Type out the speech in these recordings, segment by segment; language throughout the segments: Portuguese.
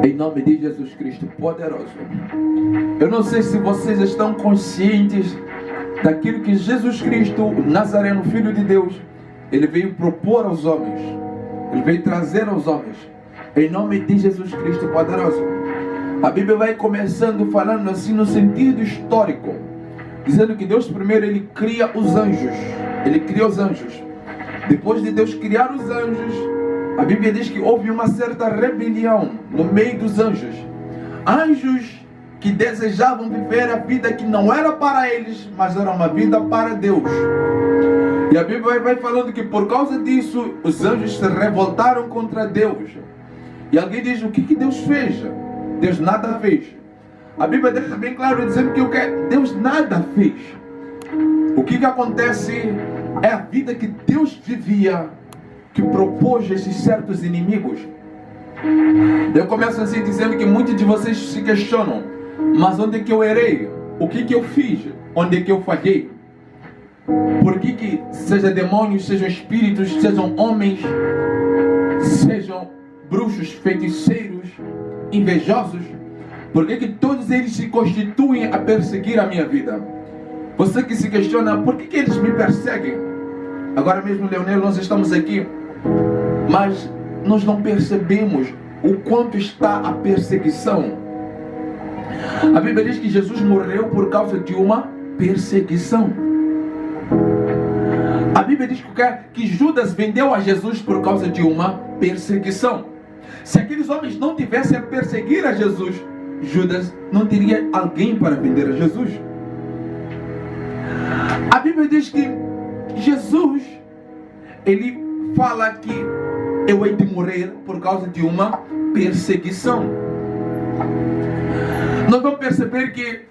Em nome de Jesus Cristo poderoso. Eu não sei se vocês estão conscientes daquilo que Jesus Cristo, o Nazareno, Filho de Deus, Ele veio propor aos homens. Ele veio trazer aos homens. Em nome de Jesus Cristo poderoso. A Bíblia vai começando falando assim no sentido histórico, dizendo que Deus primeiro Ele cria os anjos. Ele cria os anjos. Depois de Deus criar os anjos, a Bíblia diz que houve uma certa rebelião no meio dos anjos. Anjos que desejavam viver a vida que não era para eles, mas era uma vida para Deus. E a Bíblia vai falando que por causa disso, os anjos se revoltaram contra Deus. E alguém diz, o que Deus fez? Deus nada fez. A Bíblia deixa bem claro dizendo que Deus nada fez. O que acontece é a vida que Deus vivia, que propôs esses certos inimigos. Eu começo assim dizendo que muitos de vocês se questionam, mas onde é que eu errei? O que eu fiz? Onde é que eu falhei? Por que seja demônios, sejam espíritos, sejam homens, sejam bruxos, feiticeiros, invejosos, por que todos eles se constituem a perseguir a minha vida? Você que se questiona, por que eles me perseguem? Agora mesmo, Leonel, nós estamos aqui, mas nós não percebemos o quanto está a perseguição. A Bíblia diz que Jesus morreu por causa de uma perseguição. A Bíblia diz que Judas vendeu a Jesus por causa de uma perseguição. Se aqueles homens não tivessem a perseguir a Jesus, Judas não teria alguém para vender a Jesus. A Bíblia diz que Jesus, Ele fala que eu hei de morrer por causa de uma perseguição. Nós vamos perceber que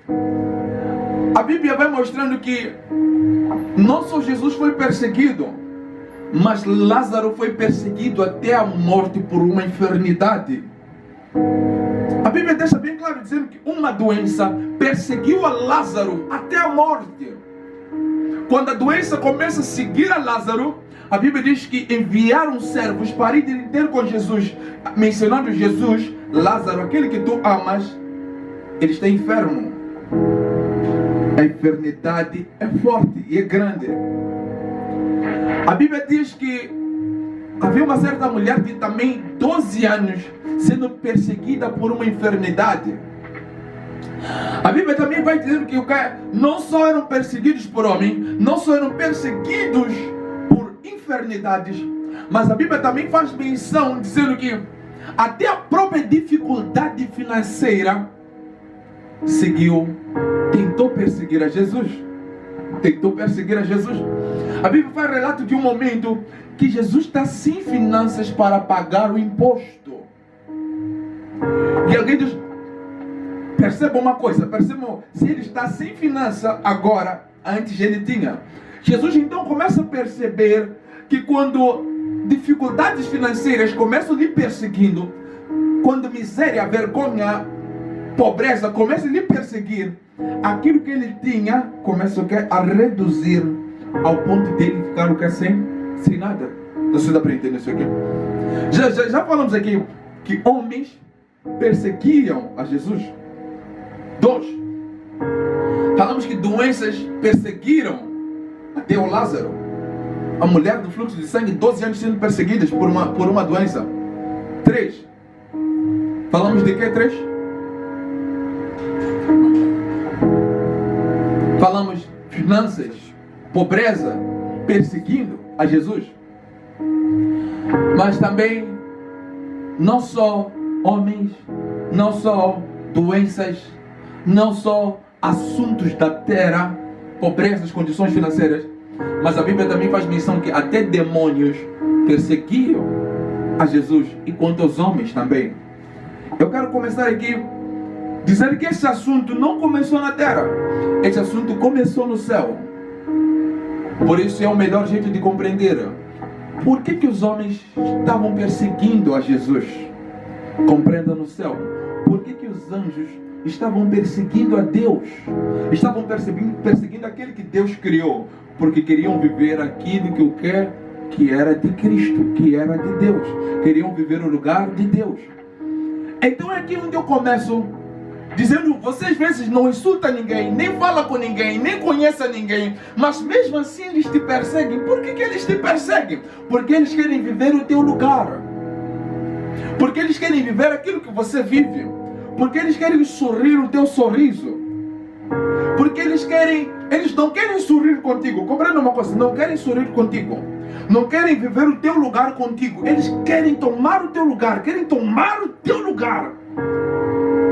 a Bíblia vai mostrando que não só Jesus foi perseguido, mas Lázaro foi perseguido até a morte por uma enfermidade. A Bíblia deixa bem claro dizendo que uma doença perseguiu a Lázaro até a morte. Quando a doença começa a seguir a Lázaro, a Bíblia diz que enviaram servos para ir ter com Jesus, mencionando Jesus, Lázaro, aquele que tu amas, ele está enfermo. A enfermidade é forte e é grande. A Bíblia diz que havia uma certa mulher de também 12 anos sendo perseguida por uma enfermidade. A Bíblia também vai dizendo que não só eram perseguidos por homem, não só eram perseguidos por enfermidades, mas a Bíblia também faz menção dizendo que até a própria dificuldade financeira tentou perseguir a Jesus. Tentou perseguir a Jesus. A Bíblia faz relato de um momento que Jesus está sem finanças para pagar o imposto. E alguém diz, perceba uma coisa, se ele está sem finança agora, antes ele tinha. Jesus então começa a perceber que quando dificuldades financeiras começam lhe perseguindo, quando miséria, vergonha, pobreza começa a lhe perseguir, aquilo que ele tinha começa a reduzir ao ponto dele ficar sem nada. Você dá para entender isso aqui? Já falamos aqui que homens perseguiam a Jesus. 2. Falamos que doenças perseguiram até o Lázaro. A mulher do fluxo de sangue, 12 anos sendo perseguidas por uma doença. 3. Falamos de que 3? Falamos finanças, pobreza, perseguindo a Jesus. Mas também, não só homens, não só doenças, não só assuntos da terra, pobrezas, condições financeiras, mas a Bíblia também faz menção que até demônios perseguiam a Jesus, e quanto aos homens também. Eu quero começar aqui dizendo que esse assunto não começou na terra, esse assunto começou no céu. Por isso é o melhor jeito de compreender por que os homens estavam perseguindo a Jesus. Compreenda no céu. Por que os anjos estavam perseguindo a Deus? Estavam perseguindo aquele que Deus criou, porque queriam viver aquilo que era de Cristo, que era de Deus. Queriam viver o lugar de Deus. Então é aqui onde eu começo dizendo, você às vezes não insulta ninguém, nem fala com ninguém, nem conhece ninguém, mas mesmo assim eles te perseguem. Por que eles te perseguem? Porque eles querem viver o teu lugar. Porque eles querem viver aquilo que você vive. Porque eles querem sorrir o teu sorriso. Porque eles não querem sorrir contigo. Compreenda uma coisa, não querem sorrir contigo. Não querem viver o teu lugar contigo. Eles querem tomar o teu lugar. Querem tomar o teu lugar.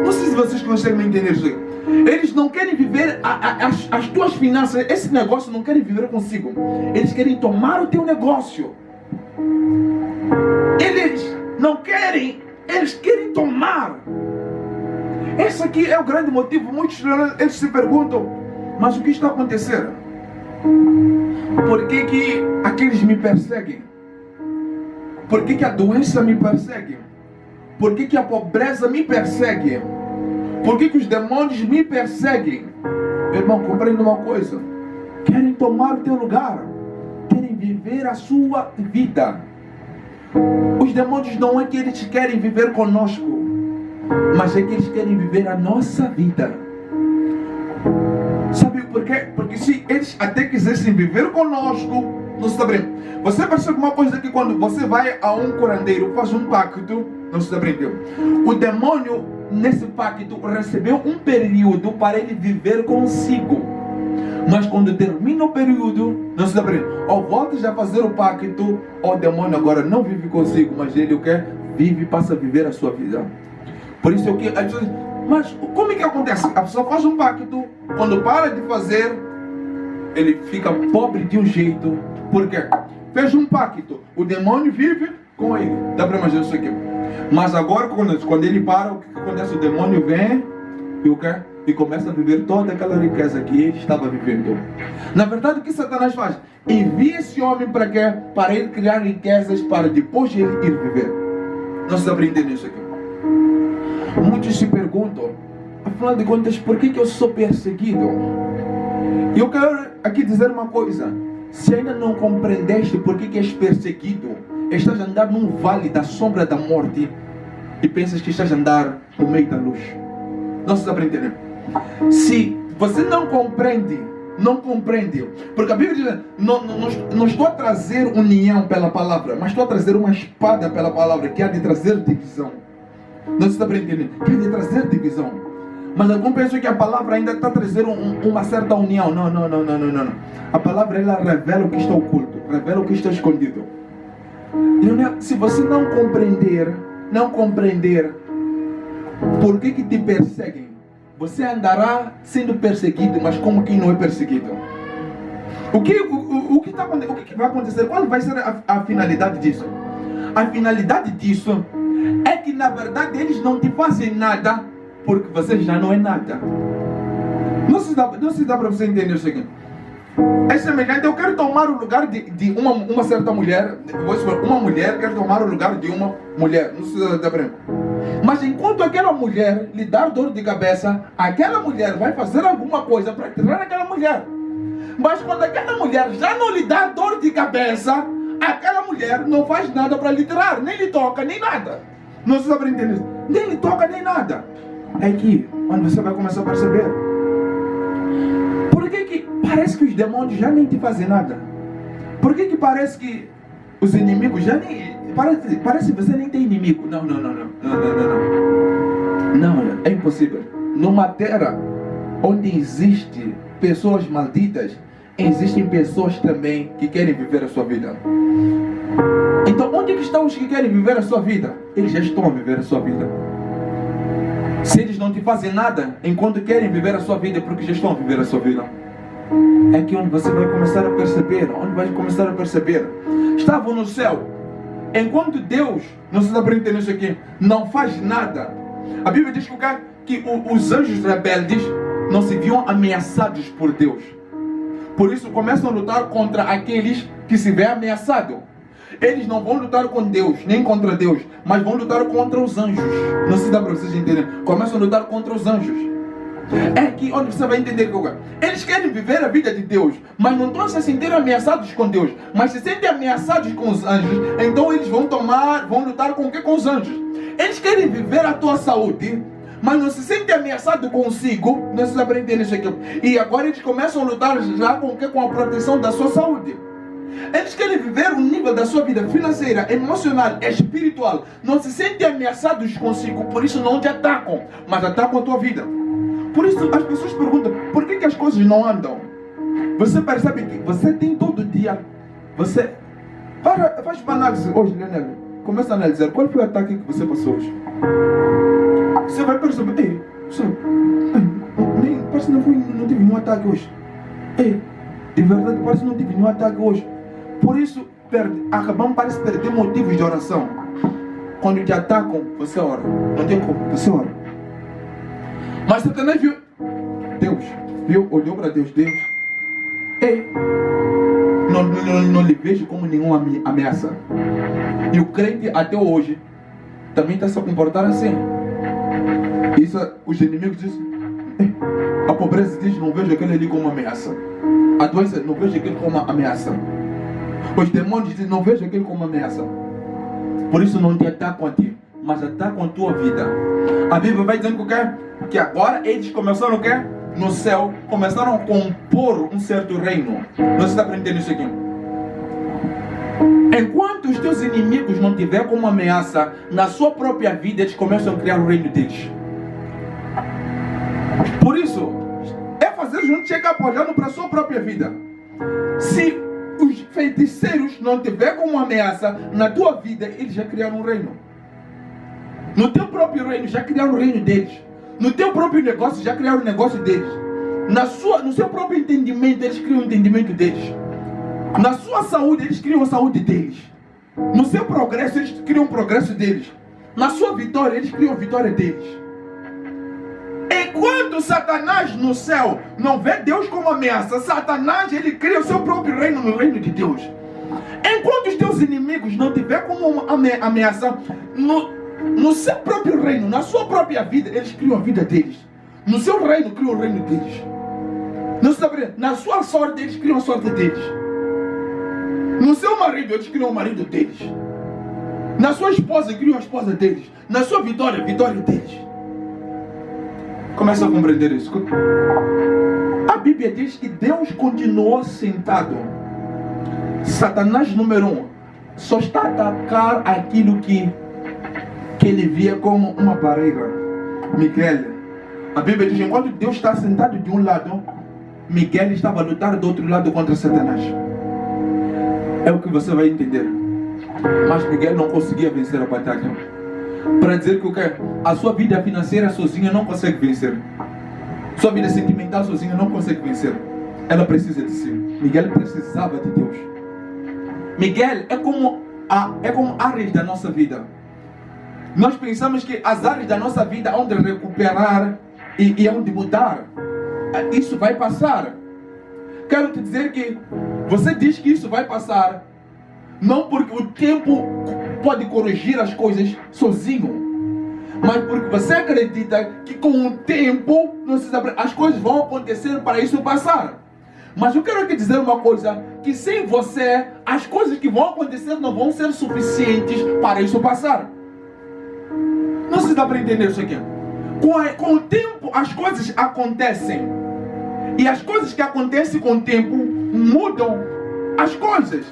Não sei se vocês conseguem entender isso. Eles não querem viver as tuas finanças. Esse negócio não querem viver consigo. Eles querem tomar o teu negócio. Eles não querem. Eles querem tomar. Esse aqui é o grande motivo. Muitos eles se perguntam, mas o que está acontecendo? Por que aqueles me perseguem? Por que a doença me persegue? Por que a pobreza me persegue? Por que os demônios me perseguem? Meu irmão, compreenda uma coisa. Querem tomar o teu lugar. Querem viver a sua vida. Os demônios não é que eles querem viver conosco, mas é que eles querem viver a nossa vida. Sabe por quê? Porque se eles até quisessem viver conosco, não se abrindo. Você percebe uma coisa que quando você vai a um curandeiro, faz um pacto, não se abrindo. O demônio, nesse pacto, recebeu um período para ele viver consigo. Mas quando termina o período, não se abrindo. Ou voltas a fazer o pacto, o demônio agora não vive consigo, mas ele o que? Vive e passa a viver a sua vida. Por isso é o que as pessoas... Mas como é que acontece? A pessoa faz um pacto, quando para de fazer, ele fica pobre de um jeito. Por quê? Fez um pacto, o demônio vive com ele. Dá para imaginar isso aqui. Mas agora, quando ele para, o que acontece? O demônio vem e o quê? E começa a viver toda aquela riqueza que ele estava vivendo. Na verdade, o que Satanás faz? Envia esse homem para quê? Para ele criar riquezas, para depois ele ir viver. Nós estamos aprendendo isso aqui. Muitos se perguntam, afinal de contas, por que eu sou perseguido? E eu quero aqui dizer uma coisa. Se ainda não compreendeste por que és perseguido, estás a andar num vale da sombra da morte e pensas que estás a andar no meio da luz. Nós estamos aprendendo. Se você não compreende, porque a Bíblia diz, não estou a trazer união pela palavra, mas estou a trazer uma espada pela palavra, que há de trazer divisão. Não está aprendendo? Que há de trazer divisão. Mas alguns pensam que a palavra ainda está a trazer uma certa união. Não. A palavra, ela revela o que está oculto, revela o que está escondido. Se você não compreender por que te perseguem, você andará sendo perseguido, mas como quem não é perseguido. O que vai acontecer? Qual vai ser a finalidade disso? A finalidade disso é que na verdade eles não te fazem nada porque você já não é nada. Não se dá para você entender isso aqui. É semelhante, eu quero tomar o lugar de uma certa mulher. Uma mulher quer tomar o lugar de uma mulher. Não se dá para. Mas enquanto aquela mulher lhe dá dor de cabeça, aquela mulher vai fazer alguma coisa para tirar aquela mulher. Mas quando aquela mulher já não lhe dá dor de cabeça, aquela mulher não faz nada para lhe tirar, nem lhe toca, nem nada. Não se sabe entender isso? Nem lhe toca, nem nada. É aqui onde você vai começar a perceber. Por que parece que os demônios já nem te fazem nada? Por que parece que os inimigos já nem... Parece que você nem tem inimigo. Não. Não, é impossível. Numa terra onde existem pessoas malditas, existem pessoas também que querem viver a sua vida. Então, onde que estão os que querem viver a sua vida? Eles já estão a viver a sua vida. Se eles não te fazem nada enquanto querem viver a sua vida, é porque já estão a viver a sua vida. É aqui onde você vai começar a perceber. Estavam no céu. Enquanto Deus, não se dá para entender isso aqui, não faz nada. A Bíblia diz que os anjos rebeldes não se viam ameaçados por Deus. Por isso começam a lutar contra aqueles que se veem ameaçados. Eles não vão lutar com Deus, nem contra Deus, mas vão lutar contra os anjos. Não se dá para vocês entenderem. Começam a lutar contra os anjos. É aqui onde você vai entender que eles querem viver a vida de Deus, mas não estão se sentir ameaçados com Deus, mas se sentem ameaçados com os anjos. Então eles vão lutar com o que? Com os anjos. Eles querem viver a tua saúde, mas não se sentem ameaçados consigo. Não se aprendem isso aqui. E agora eles começam a lutar já com o que? Com a proteção da sua saúde. Eles querem viver o nível da sua vida financeira, emocional, espiritual. Não se sentem ameaçados consigo, por isso não te atacam, mas atacam a tua vida. Por isso as pessoas perguntam, por que as coisas não andam? Você percebe que você tem todo dia, você faz uma análise hoje, Leonel. Começa a analisar qual foi o ataque que você passou hoje. Você vai perceber, parece que não tive nenhum ataque hoje. De verdade, parece que não tive nenhum ataque hoje. Por isso, acabamos parece perder motivos de oração. Quando te atacam, você ora. Não tem como, você ora. Mas Satanás viu Deus, olhou para Deus, não lhe vejo como nenhuma ameaça. E o crente até hoje também está se a comportar assim. Isso, os inimigos dizem, a pobreza diz, não vejo aquele ali como ameaça. A doença, não vejo aquele como ameaça. Os demônios dizem, não vejo aquele como ameaça. Por isso não te atacam a ti, mas atacam a tua vida. A Bíblia vai dizendo que agora eles começaram o quê? No céu, começaram a compor um certo reino. Você está aprendendo isso aqui? Enquanto os teus inimigos não tiver como ameaça na sua própria vida, eles começam a criar o reino deles. Por isso, é fazer um check-up olhando para a sua própria vida. Se os feiticeiros não tiver como ameaça na tua vida, eles já criaram um reino. No teu próprio reino, já criaram o reino deles. No teu próprio negócio, já criaram o negócio deles. No seu próprio entendimento, eles criam o entendimento deles. Na sua saúde, eles criam a saúde deles. No seu progresso, eles criam o progresso deles. Na sua vitória, eles criam a vitória deles. Enquanto Satanás no céu não vê Deus como ameaça, Satanás ele cria o seu próprio reino no reino de Deus. Enquanto os teus inimigos não tiver como ameaça no seu próprio reino, na sua própria vida, eles criam a vida deles. No seu reino, criam o reino deles. Na sua sorte, eles criam a sorte deles. No seu marido, eles criam o marido deles. Na sua esposa, criam a esposa deles. Na sua vitória, a vitória deles. Começa a compreender isso. A Bíblia diz que Deus continuou sentado. Satanás, número 1, só está a atacar aquilo que ele via como uma barreira. Miguel, a Bíblia diz, enquanto Deus está sentado de um lado, Miguel estava a lutar do outro lado contra Satanás. É o que você vai entender. Mas Miguel não conseguia vencer a batalha. Para dizer que a sua vida financeira sozinha não consegue vencer. Sua vida sentimental sozinha não consegue vencer. Ela precisa de si. Miguel precisava de Deus. Miguel é como áreas da nossa vida. Nós pensamos que as áreas da nossa vida onde recuperar e onde mudar, isso vai passar. Quero te dizer que você diz que isso vai passar, não porque o tempo pode corrigir as coisas sozinho, mas porque você acredita que com o tempo as coisas vão acontecer para isso passar. Mas eu quero te dizer uma coisa, que sem você as coisas que vão acontecer não vão ser suficientes para isso passar. Não se dá para entender isso aqui. Com o tempo as coisas acontecem. E as coisas que acontecem com o tempo mudam as coisas.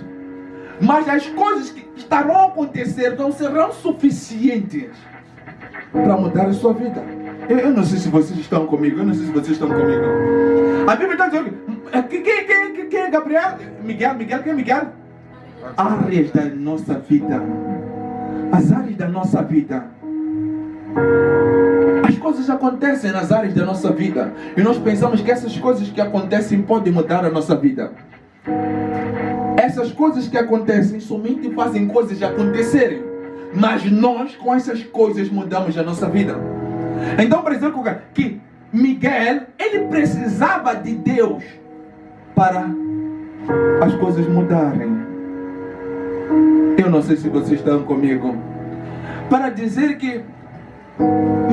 Mas as coisas que estarão a acontecer não serão suficientes para mudar a sua vida. Eu não sei se vocês estão comigo. A Bíblia está dizendo, quem é Gabriel? Miguel, quem é Miguel? Áreas da nossa vida. As áreas da nossa vida. As coisas acontecem nas áreas da nossa vida. E nós pensamos que essas coisas que acontecem podem mudar a nossa vida. Essas coisas que acontecem somente fazem coisas acontecerem. Mas nós com essas coisas mudamos a nossa vida. Então, por exemplo, que Miguel, ele precisava de Deus para as coisas mudarem. Eu não sei se vocês estão comigo. Para dizer que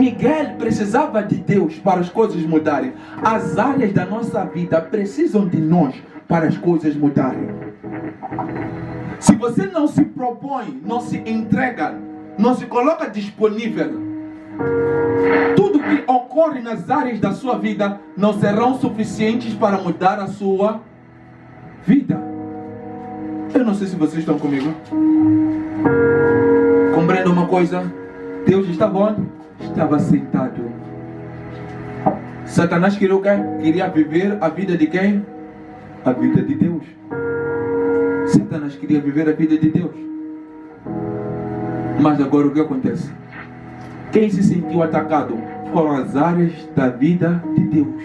Miguel precisava de Deus para as coisas mudarem. As áreas da nossa vida precisam de nós para as coisas mudarem. Se você não se propõe, não se entrega, não se coloca disponível, tudo que ocorre nas áreas da sua vida não serão suficientes para mudar a sua vida. Eu não sei se vocês estão comigo. Compreenda uma coisa. Deus estava onde? Estava sentado. Satanás queria o quê? Queria viver a vida de quem? A vida de Deus. Satanás queria viver a vida de Deus. Mas agora o que acontece? Quem se sentiu atacado foram as áreas da vida de Deus.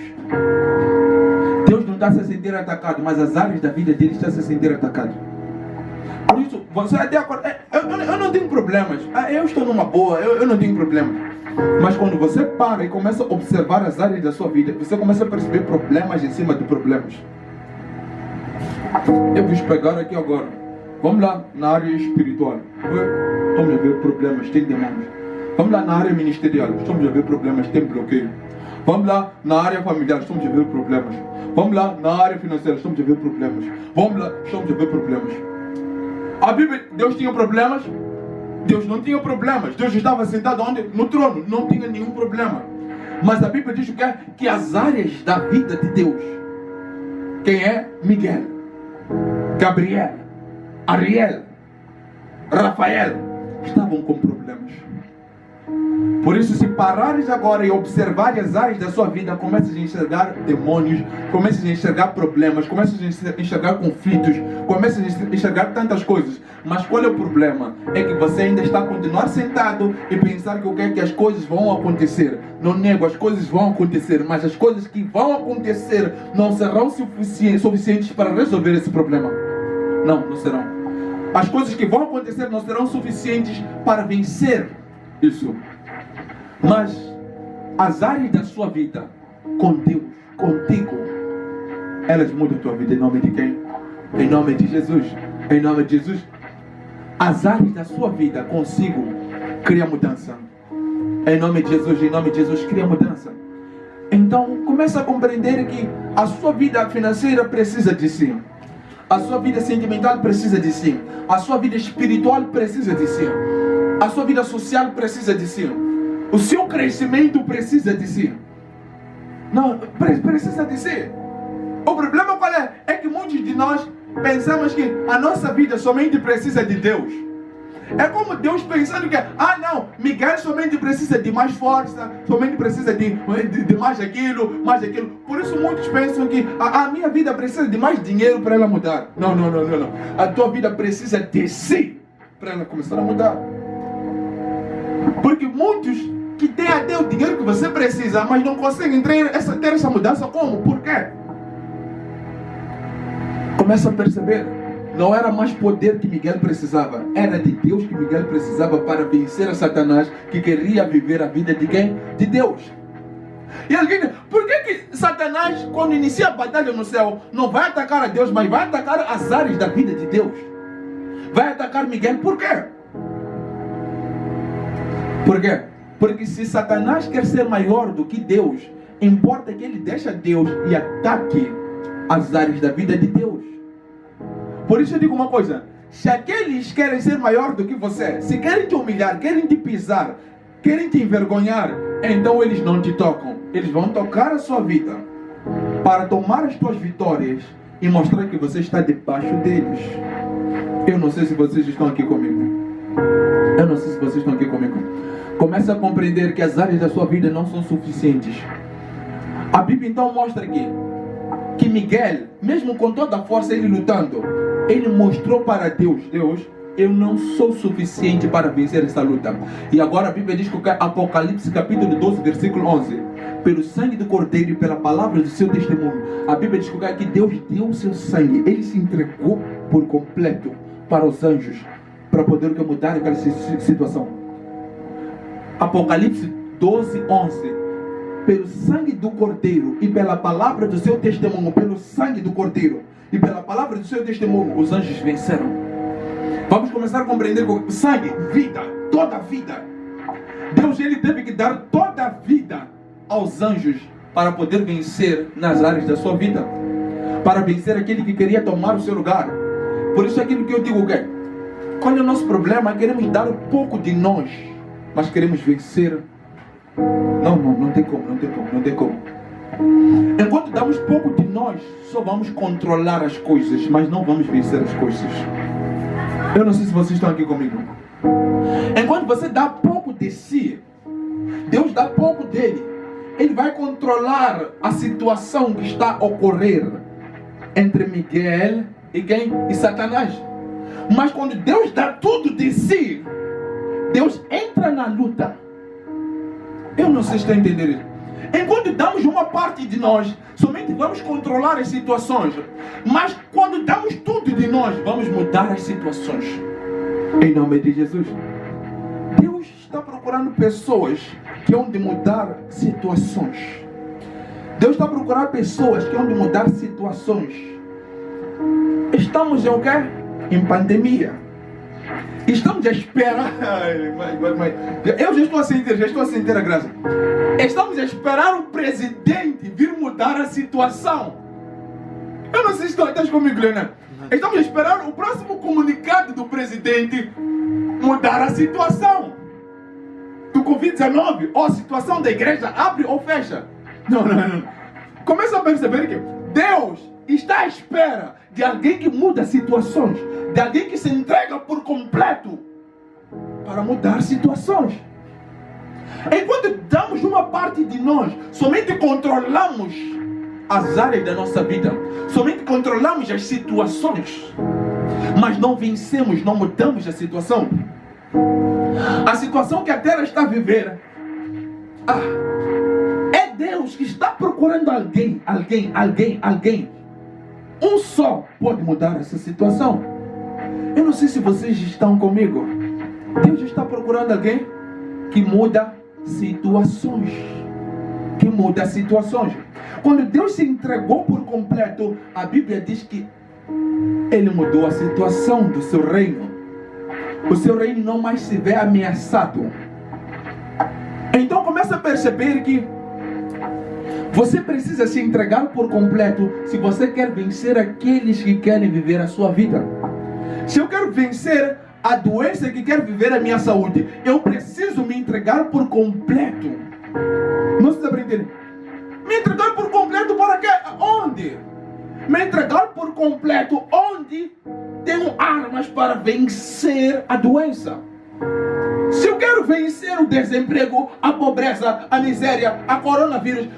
Deus não está se sentir atacado, mas as áreas da vida dele estão se sentir atacado. Por isso, você até agora, eu não tenho problemas. Eu estou numa boa, eu não tenho problemas. Mas quando você para e começa a observar as áreas da sua vida, você começa a perceber problemas em cima de problemas. Eu vou pegar aqui agora. Vamos lá na área espiritual. Estamos a ver problemas, tem demônios. Vamos lá na área ministerial. Estamos a ver problemas, tem bloqueio. Vamos lá na área familiar. Estamos a ver problemas. Vamos lá na área financeira. Estamos a ver problemas. Vamos lá, estamos a ver problemas. A Bíblia, Deus tinha problemas? Deus não tinha problemas. Deus estava sentado onde? No trono. Não tinha nenhum problema. Mas a Bíblia diz o quê? Que as áreas da vida de Deus. Quem é? Miguel, Gabriel, Ariel, Rafael, estavam com problemas. Por isso, se parares agora e observares as áreas da sua vida, começas a enxergar demônios, começas a enxergar problemas, começas a enxergar conflitos, começas a enxergar tantas coisas. Mas qual é o problema? É que você ainda está a continuar sentado e pensar que o que é que as coisas vão acontecer. Não nego, as coisas vão acontecer, mas as coisas que vão acontecer não serão suficientes para resolver esse problema. Não serão. As coisas que vão acontecer não serão suficientes para vencer isso. Mas as áreas da sua vida com Deus, contigo, elas mudam a tua vida. Em nome de quem? Em nome de Jesus. Em nome de Jesus. As áreas da sua vida consigo cria mudança. Em nome de Jesus, em nome de Jesus, cria mudança. Então começa a compreender que a sua vida financeira precisa de si. A sua vida sentimental precisa de si. A sua vida espiritual precisa de si. A sua vida social precisa de si. O seu crescimento precisa de si. Não, precisa de si. O problema qual é? É que muitos de nós pensamos que a nossa vida somente precisa de Deus. É como Deus pensando que, não, Miguel somente precisa de mais força, somente precisa de mais aquilo, mais aquilo. Por isso muitos pensam que a minha vida precisa de mais dinheiro para ela mudar. Não. A tua vida precisa de si para ela começar a mudar. Porque muitos que têm até o dinheiro que você precisa, mas não conseguem ter essa mudança. Como? Por quê? Começa a perceber. Não era mais poder que Miguel precisava. Era de Deus que Miguel precisava para vencer a Satanás, que queria viver a vida de quem? De Deus. E alguém diz, por que Satanás, quando inicia a batalha no céu, não vai atacar a Deus, mas vai atacar as áreas da vida de Deus? Vai atacar Miguel, por quê? Por quê? Porque se Satanás quer ser maior do que Deus, importa que ele deixe Deus e ataque as áreas da vida de Deus. Por isso eu digo uma coisa, se aqueles querem ser maior do que você, se querem te humilhar, querem te pisar, querem te envergonhar, então eles não te tocam. Eles vão tocar a sua vida para tomar as tuas vitórias e mostrar que você está debaixo deles. Eu não sei se vocês estão aqui comigo. Eu não sei se vocês estão aqui comigo. Comece a compreender que as áreas da sua vida não são suficientes. A Bíblia então mostra aqui que Miguel, mesmo com toda a força ele lutando, ele mostrou para Deus, eu não sou suficiente para vencer essa luta. E agora a Bíblia diz que Apocalipse capítulo 12, versículo 11, pelo sangue do Cordeiro e pela palavra do seu testemunho, a Bíblia diz que Deus deu o seu sangue, ele se entregou por completo para os anjos, para poder mudar aquela situação. Apocalipse 12, 11, pelo sangue do Cordeiro e pela palavra do seu testemunho, pelo sangue do Cordeiro e pela palavra do seu testemunho, os anjos venceram. Vamos começar a compreender que sangue, vida, toda a vida. Deus ele teve que dar toda a vida aos anjos para poder vencer nas áreas da sua vida, para vencer aquele que queria tomar o seu lugar. Por isso é aquilo que eu digo, que qual é o nosso problema? Queremos dar um pouco de nós, mas queremos vencer. Não tem como. Enquanto damos pouco de nós, só vamos controlar as coisas, mas não vamos vencer as coisas. Eu não sei se vocês estão aqui comigo. Enquanto você dá pouco de si, Deus dá pouco dele. Ele vai controlar a situação que está a ocorrer entre Miguel e quem? E Satanás. Mas quando Deus dá tudo de si, Deus entra na luta. Eu não sei se está entendendo isso. Enquanto damos uma parte de nós, somente vamos controlar as situações. Mas quando damos tudo de nós, vamos mudar as situações. Em nome de Jesus. Deus está procurando pessoas que hão de mudar situações. Deus está procurando pessoas que hão de mudar situações. Estamos em o quê? Em pandemia. Estamos a esperar. Eu já estou a sentir a graça. Estamos a esperar o presidente vir mudar a situação. Eu não sei se estás comigo, Leonardo. Estamos a esperar o próximo comunicado do presidente mudar a situação do Covid-19, ou a situação da igreja abre ou fecha. Não. Começa a perceber que Deus está à espera de alguém que muda situações, de alguém que se entrega por completo para mudar situações. Enquanto damos uma parte de nós, somente controlamos as áreas da nossa vida, somente controlamos as situações, mas não vencemos, não mudamos a situação. A situação que a terra está a viver, é Deus que está procurando alguém. Um só pode mudar essa situação. Eu não sei se vocês estão comigo. Deus está procurando alguém que muda situações. Quando Deus se entregou por completo, a Bíblia diz que Ele mudou a situação do seu reino. O seu reino não mais se vê ameaçado. Então começa a perceber que você precisa se entregar por completo se você quer vencer aqueles que querem viver a sua vida. Se eu quero vencer a doença que quer viver a minha saúde, eu preciso me entregar por completo. Não se está entendendo? Me entregar por completo para quê? Onde? Me entregar por completo onde tenho armas para vencer a doença. Se eu quero vencer o desemprego, a pobreza, a miséria, a coronavírus,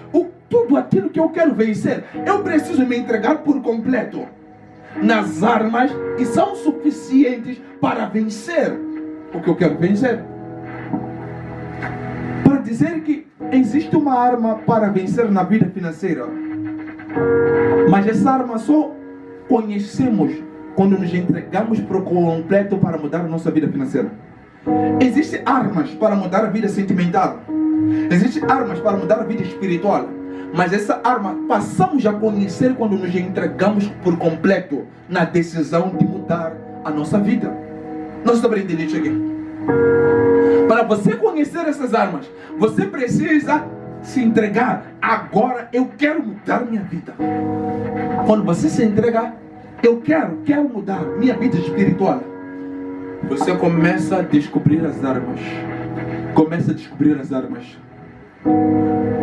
tudo aquilo que eu quero vencer, eu preciso me entregar por completo nas armas que são suficientes para vencer o que eu quero vencer. Para dizer que existe uma arma para vencer na vida financeira, mas essa arma só conhecemos quando nos entregamos por completo para mudar a nossa vida financeira. Existem armas para mudar a vida sentimental, existem armas para mudar a vida espiritual, mas essa arma passamos a conhecer quando nos entregamos por completo na decisão de mudar a nossa vida. Nós estamos aprendendo isso aqui. Para você conhecer essas armas, você precisa se entregar. Agora eu quero mudar minha vida. Quando você se entrega, eu quero mudar minha vida espiritual, você começa a descobrir as armas.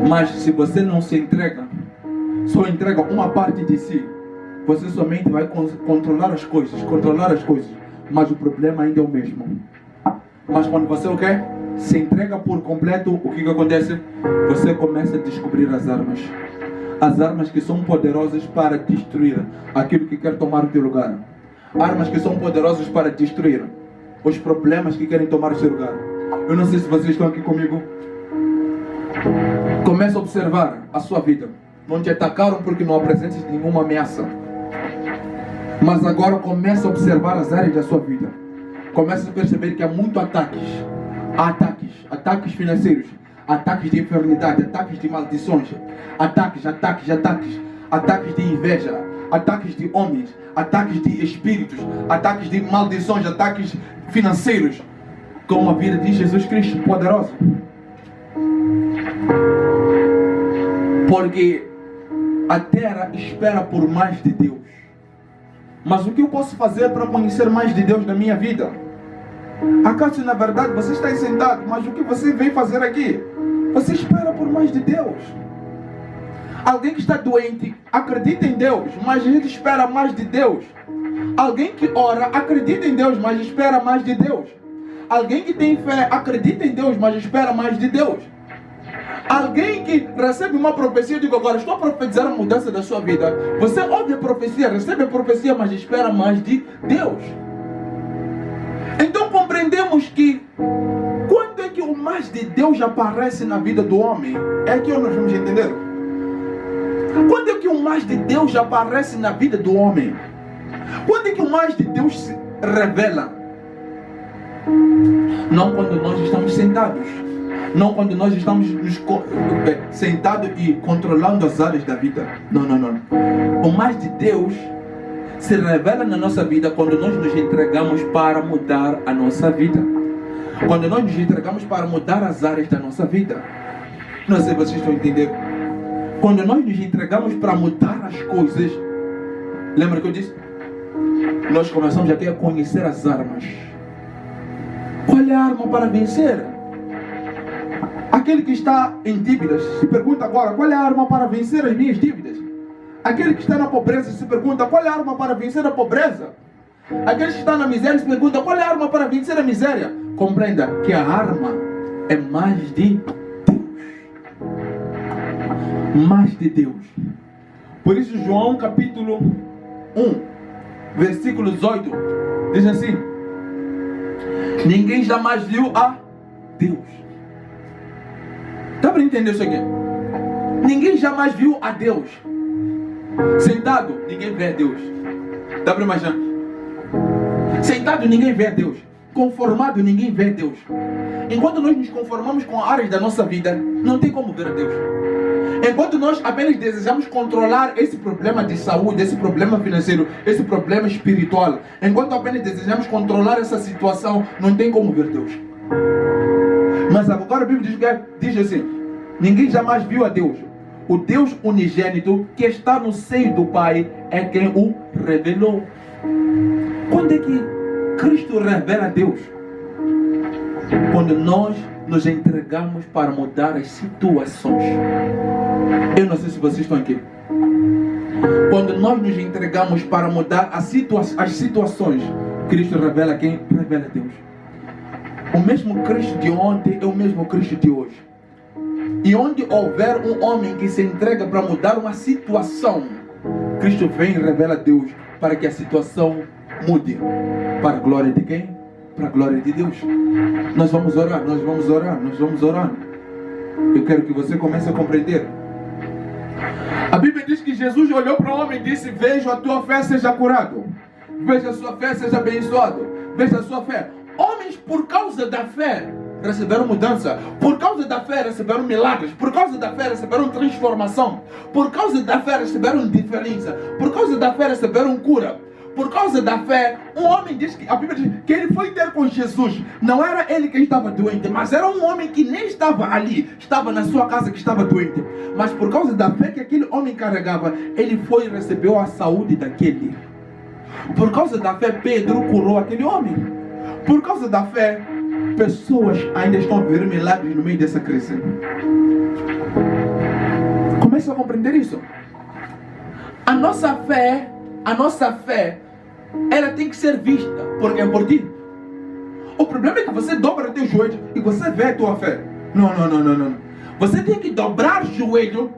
Mas se você não se entrega, só entrega uma parte de si, você somente vai controlar as coisas, mas o problema ainda é o mesmo. Mas quando você o quê? Se entrega por completo, o que acontece? Você começa a descobrir as armas. As armas que são poderosas para destruir aquilo que quer tomar o teu lugar. Armas que são poderosas para destruir os problemas que querem tomar o seu lugar. Eu não sei se vocês estão aqui comigo. Começa a observar a sua vida. Não te atacaram porque não apresentas nenhuma ameaça. Mas agora começa a observar as áreas da sua vida. Começa a perceber que há muitos ataques. Há ataques financeiros, ataques de enfermidade, ataques de maldições, ataques de inveja, ataques de homens, ataques de espíritos, ataques de maldições, ataques financeiros. com a vida de Jesus Cristo poderoso. Porque a terra espera por mais de Deus. Mas o que eu posso fazer para conhecer mais de Deus na minha vida? Acaso na verdade você está aí sentado, mas o que você vem fazer aqui? Você espera por mais de Deus. Alguém que está doente acredita em Deus, mas ele espera mais de Deus. Alguém que ora acredita em Deus, mas espera mais de Deus. Alguém que tem fé acredita em Deus, mas espera mais de Deus. Alguém que recebe uma profecia, eu digo agora, estou a profetizar a mudança da sua vida. Você ouve a profecia, recebe a profecia, mas espera mais de Deus. Então compreendemos que quando é que o mais de Deus aparece na vida do homem? É aqui onde nós vamos entender. Quando é que o mais de Deus aparece na vida do homem? Quando é que o mais de Deus se revela? Não quando nós estamos sentados. Não quando nós estamos sentados e controlando as áreas da vida. Não. O mais de Deus se revela na nossa vida quando nós nos entregamos para mudar a nossa vida. Quando nós nos entregamos para mudar as áreas da nossa vida. Não sei se vocês estão entendendo. Quando nós nos entregamos para mudar as coisas. Lembra que eu disse? Nós começamos aqui a conhecer as armas. Qual é a arma para vencer? Aquele que está em dívidas se pergunta agora, qual é a arma para vencer as minhas dívidas? Aquele que está na pobreza se pergunta, qual é a arma para vencer a pobreza? Aquele que está na miséria se pergunta, qual é a arma para vencer a miséria? Compreenda que a arma é mais de Deus. Mais de Deus. Por isso João capítulo 1, versículo 18, diz assim: ninguém jamais viu a Deus. Dá para entender isso aqui? Ninguém jamais viu a Deus. Sentado, ninguém vê a Deus. Dá para imaginar? Sentado, ninguém vê a Deus. Conformado, ninguém vê a Deus. Enquanto nós nos conformamos com áreas da nossa vida, não tem como ver a Deus. Enquanto nós apenas desejamos controlar esse problema de saúde, esse problema financeiro, esse problema espiritual, enquanto apenas desejamos controlar essa situação, não tem como ver Deus. Mas agora a Bíblia diz assim: ninguém jamais viu a Deus. O Deus unigênito que está no seio do Pai é quem o revelou. Quando é que Cristo revela a Deus? Quando nós nos entregamos para mudar as situações. Eu não sei se vocês estão aqui. Quando nós nos entregamos para mudar as situações, Cristo revela quem? Revela a Deus. O mesmo Cristo de ontem é o mesmo Cristo de hoje. E onde houver um homem que se entrega para mudar uma situação, Cristo vem e revela a Deus para que a situação mude. Para a glória de quem? Para a glória de Deus. Nós vamos orar. Eu quero que você comece a compreender. A Bíblia diz que Jesus olhou para o homem e disse: veja a tua fé, seja curado. Veja a sua fé, seja abençoado. Veja a sua fé. Homens, por causa da fé, receberam mudança. Por causa da fé, receberam milagres. Por causa da fé, receberam transformação. Por causa da fé, receberam diferença. Por causa da fé, receberam cura. Por causa da fé, um homem diz que, a Bíblia diz que ele foi ter com Jesus. Não era ele que estava doente, mas era um homem que nem estava ali. Estava na sua casa que estava doente. Mas por causa da fé que aquele homem carregava, ele foi e recebeu a saúde daquele. Por causa da fé, Pedro curou aquele homem. Por causa da fé, pessoas ainda estão a ver milagres no meio dessa crise. Comece a compreender isso. A nossa fé, ela tem que ser vista. Porque é por ti. O problema é que você dobra o teu joelho e você vê a tua fé. Não. Você tem que dobrar o joelho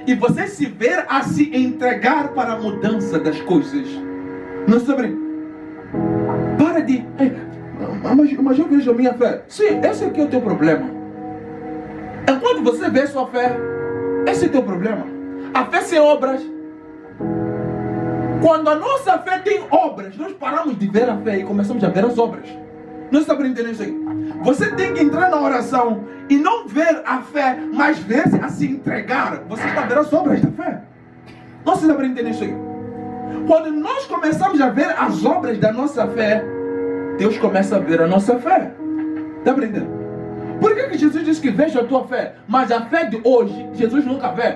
e você se ver a se entregar para a mudança das coisas. Não sobre. Para de. Mas eu vejo a minha fé. Sim, esse aqui é o teu problema. Enquanto você vê a sua fé, esse é o teu problema. A fé sem obras. Quando a nossa fé tem obras, nós paramos de ver a fé e começamos a ver as obras. Não está entendendo isso aí? Você tem que entrar na oração e não ver a fé, mas ver a se entregar. Você está vendo as obras da fé. Não está entendendo isso aí? Quando nós começamos a ver as obras da nossa fé, Deus começa a ver a nossa fé. Está aprendendo? Por que Jesus diz que veja a tua fé? Mas a fé de hoje, Jesus nunca vê.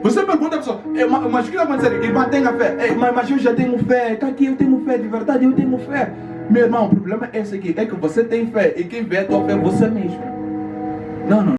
Você pergunta a pessoa, mas o que vai dizer? Irmã, tenha fé. Mas eu já tenho fé. Está aqui, eu tenho fé, de verdade, eu tenho fé. Meu irmão, o problema é esse aqui, é que você tem fé. E quem vê a tua fé é você mesmo. Não.